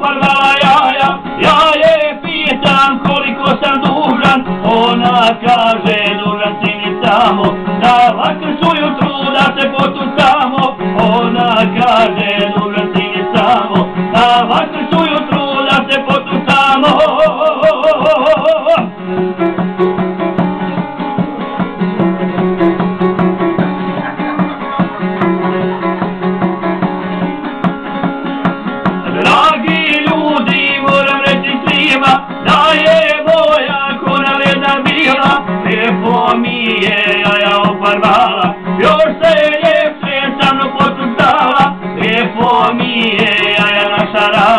oparvala jaja. Ja je pitam koliko sam dužan, ona kaže dužan si mi samo da vakrš ujutru da se potucamo. Ona kaže dužan si mi samo da vakrš ujutru da se potucamo. Dragi ljudi, moram reći svima da je moja kona ledna bila, lijepo mi je jaja ofarvala, još se ljepše sa mnom potucala, lijepo mi je jaja našarala.